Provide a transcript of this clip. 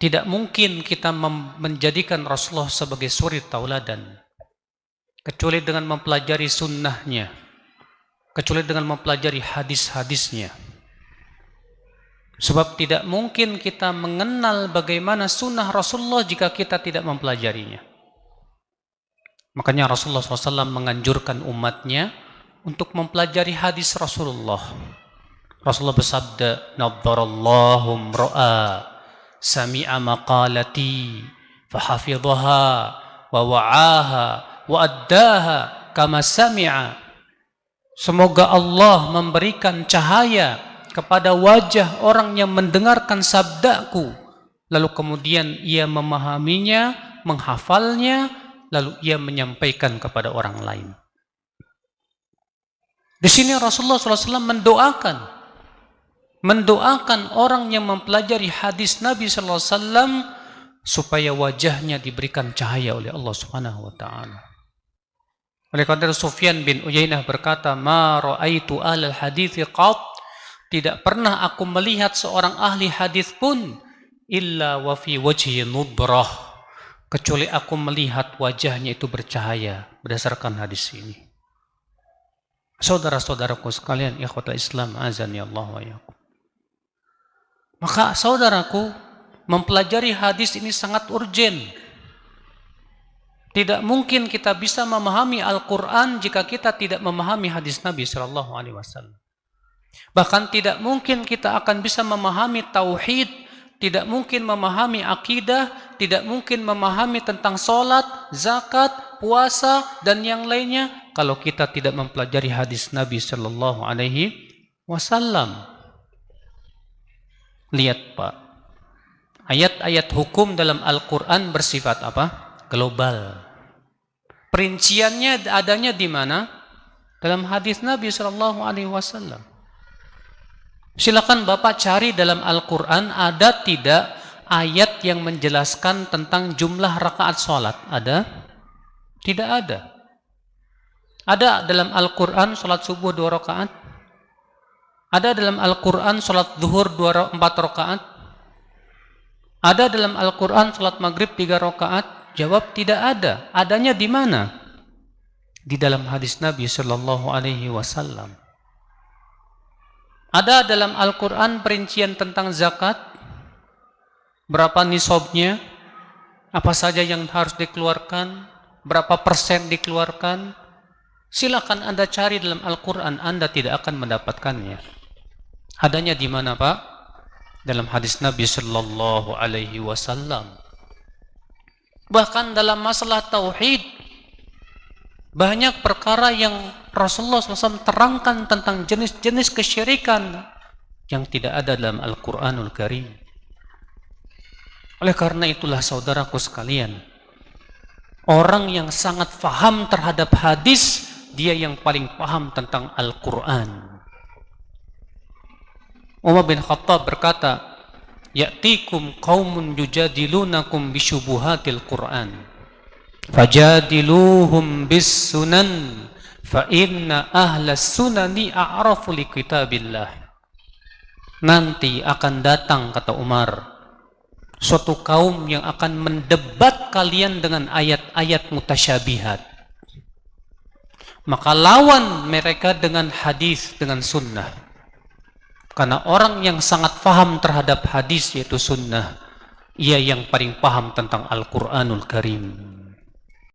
Tidak mungkin kita menjadikan Rasulullah sebagai suri tauladan kecuali dengan mempelajari sunnahnya, kecuali dengan mempelajari hadis-hadisnya. Sebab tidak mungkin kita mengenal bagaimana sunnah Rasulullah jika kita tidak mempelajarinya. Makanya Rasulullah SAW menganjurkan umatnya untuk mempelajari hadis Rasulullah. Rasulullah bersabda, "Nadharallahu imra'a sami'a maqalati fahafidhaha wa wa'aha wa addaha kama sami'a." Semoga Allah memberikan cahaya kepada wajah orang yang mendengarkan sabdaku, lalu kemudian ia memahaminya, menghafalnya, lalu ia menyampaikan kepada orang lain. Di sini Rasulullah SAW mendoakan orang yang mempelajari hadis Nabi SAW supaya wajahnya diberikan cahaya oleh Allah Subhanahu wa taala. Oleh karena Sufyan bin Uyainah berkata, "Ma ra'aitu ahlal hadithi qat." Tidak pernah aku melihat seorang ahli hadis pun illa wa fi wajhi nudrah, kecuali aku melihat wajahnya itu bercahaya berdasarkan hadis ini. Saudara-saudaraku sekalian, ikhwatul Islam, azani Allah wa iyyakum. Maka saudaraku, mempelajari hadis ini sangat urgen. Tidak mungkin kita bisa memahami Al-Quran jika kita tidak memahami hadis Nabi sallallahu alaihi wasallam. Bahkan tidak mungkin kita akan bisa memahami tauhid, tidak mungkin memahami akidah, tidak mungkin memahami tentang sholat, zakat, puasa, dan yang lainnya kalau kita tidak mempelajari hadis Nabi sallallahu alaihi wasallam. Lihat Pak, ayat-ayat hukum dalam Al-Quran bersifat apa? Global. Perinciannya adanya di mana? Dalam hadis Nabi sallallahu alaihi wasallam. Silakan Bapak cari dalam Al-Quran, ada tidak ayat yang menjelaskan tentang jumlah rakaat sholat? Ada? Tidak ada. Ada dalam Al-Quran sholat subuh 2 rakaat? Ada dalam Al-Quran sholat zuhur 4 rakaat? Ada dalam Al-Quran sholat maghrib 3 rakaat? Jawab, tidak ada. Adanya di mana? Di dalam hadis Nabi sallallahu alaihi wasallam. Ada dalam Al-Quran perincian tentang zakat, berapa nisabnya, apa saja yang harus dikeluarkan, berapa persen dikeluarkan. Silakan Anda cari dalam Al-Quran, Anda tidak akan mendapatkannya. Adanya di mana Pak? Dalam hadis Nabi sallallahu alaihi wasallam. Bahkan dalam masalah tauhid, banyak perkara yang Rasulullah SAW terangkan tentang jenis-jenis kesyirikan yang tidak ada dalam Al-Quranul Karim. Oleh karena itulah saudaraku sekalian, orang yang sangat faham terhadap hadis, dia yang paling paham tentang Al-Quran. Umar bin Khattab berkata, "Ya'tikum qaumun yujadilunakum bisyubuhatil Qur'an. Fajadiluhum bis sunan fa inna ahlas sunani a'rafu li kitabillah." Nanti akan datang, kata Umar, suatu kaum yang akan mendebat kalian dengan ayat-ayat mutasyabihat. Maka lawan mereka dengan hadis, dengan sunnah. Karena orang yang sangat paham terhadap hadis yaitu sunnah, ia yang paling paham tentang Al-Quranul Karim.